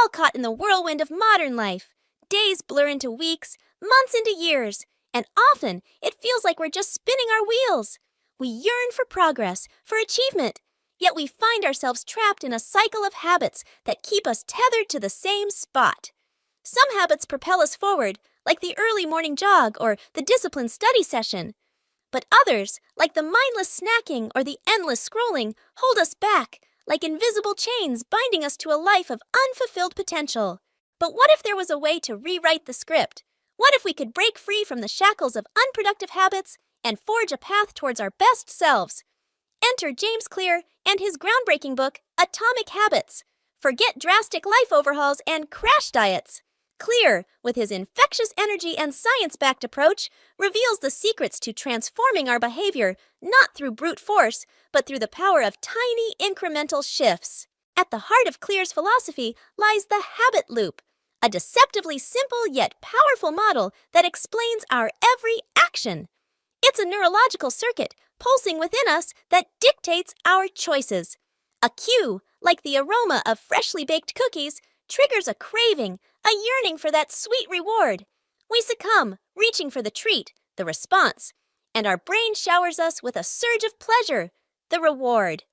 all caught in the whirlwind of modern life. Days blur into weeks, months into years, and often it feels like we're just spinning our wheels. We yearn for progress, for achievement, yet we find ourselves trapped in a cycle of habits that keep us tethered to the same spot. Some habits propel us forward, like the early morning jog or the disciplined study session. But others, like the mindless snacking or the endless scrolling, hold us back, like invisible chains binding us to a life of unfulfilled potential. But what if there was a way to rewrite the script? What if we could break free from the shackles of unproductive habits and forge a path towards our best selves? Enter James Clear and his groundbreaking book, Atomic Habits. Forget drastic life overhauls and crash diets. Clear, with his infectious energy and science-backed approach, reveals the secrets to transforming our behavior, not through brute force, but through the power of tiny incremental shifts. At the heart of Clear's philosophy lies the habit loop, a deceptively simple yet powerful model that explains our every action. It's a neurological circuit pulsing within us that dictates our choices. A cue, like the aroma of freshly baked cookies, triggers a craving, a yearning for that sweet reward. We succumb, reaching for the treat, the response, and our brain showers us with a surge of pleasure, the reward.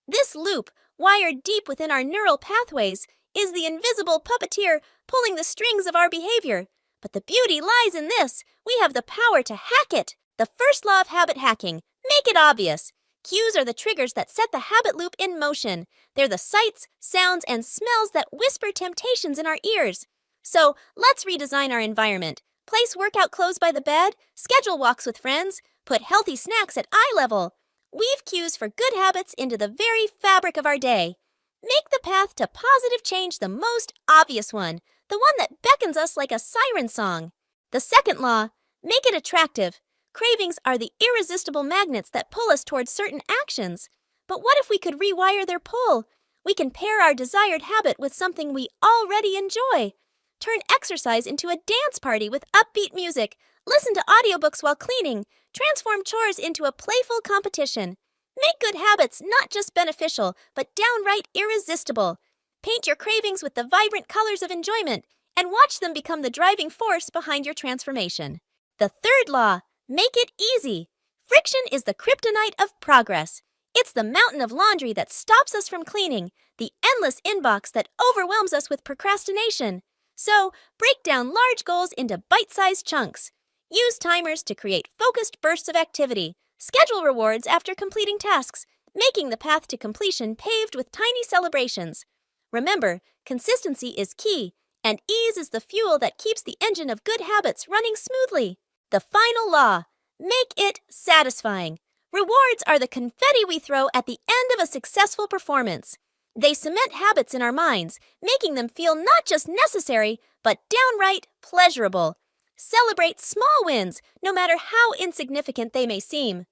This loop, wired deep within our neural pathways, is the invisible puppeteer pulling the strings of our behavior. But the beauty lies in this: we have the power to hack it. The first law of habit hacking: make it obvious. Cues are the triggers that set the habit loop in motion. They're the sights, sounds, and smells that whisper temptations in our ears. So let's redesign our environment. Place workout clothes by the bed, schedule walks with friends, put healthy snacks at eye level. Weave cues for good habits into the very fabric of our day. Make the path to positive change the most obvious one, the one that beckons us like a siren song. The second law: make it attractive. Cravings are the irresistible magnets that pull us towards certain actions. But what if we could rewire their pull? We can pair our desired habit with something we already enjoy. Turn exercise into a dance party with upbeat music. Listen to audiobooks while cleaning. Transform chores into a playful competition. Make good habits not just beneficial, but downright irresistible. Paint your cravings with the vibrant colors of enjoyment and watch them become the driving force behind your transformation. The third law: make it easy. Friction is the kryptonite of progress. It's the mountain of laundry that stops us from cleaning, the endless inbox that overwhelms us with procrastination. So, break down large goals into bite-sized chunks. Use timers to create focused bursts of activity. Schedule rewards after completing tasks, making the path to completion paved with tiny celebrations. Remember, consistency is key, and ease is the fuel that keeps the engine of good habits running smoothly. The final law: make it satisfying. Rewards are the confetti we throw at the end of a successful performance. They cement habits in our minds, making them feel not just necessary, but downright pleasurable. Celebrate small wins, no matter how insignificant they may seem.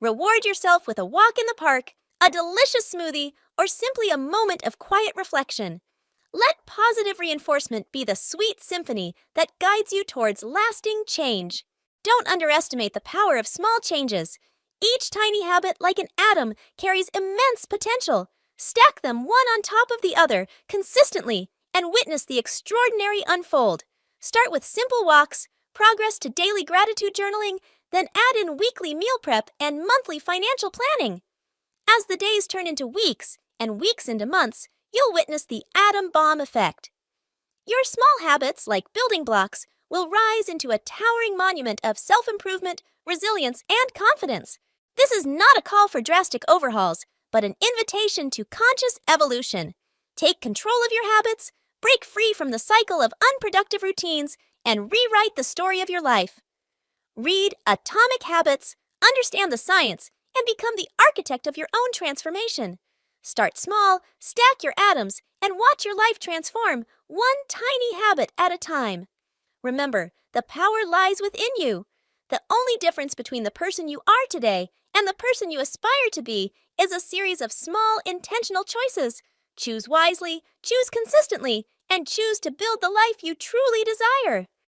Reward yourself with a walk in the park, a delicious smoothie, or simply a moment of quiet reflection. Let positive reinforcement be the sweet symphony that guides you towards lasting change. Don't underestimate the power of small changes. Each tiny habit, like an atom, carries immense potential. Stack them one on top of the other consistently and witness the extraordinary unfold. Start with simple walks, progress to daily gratitude journaling, then add in weekly meal prep and monthly financial planning. As the days turn into weeks and weeks into months, you'll witness the atom bomb effect. Your small habits, like building blocks, will rise into a towering monument of self-improvement, resilience, and confidence. This is not a call for drastic overhauls, but an invitation to conscious evolution. Take control of your habits, break free from the cycle of unproductive routines, and rewrite the story of your life. Read Atomic Habits, understand the science, and become the architect of your own transformation. Start small, stack your atoms, and watch your life transform, one tiny habit at a time. Remember, the power lies within you. The only difference between the person you are today and the person you aspire to be is a series of small, intentional choices. Choose wisely, choose consistently, and choose to build the life you truly desire.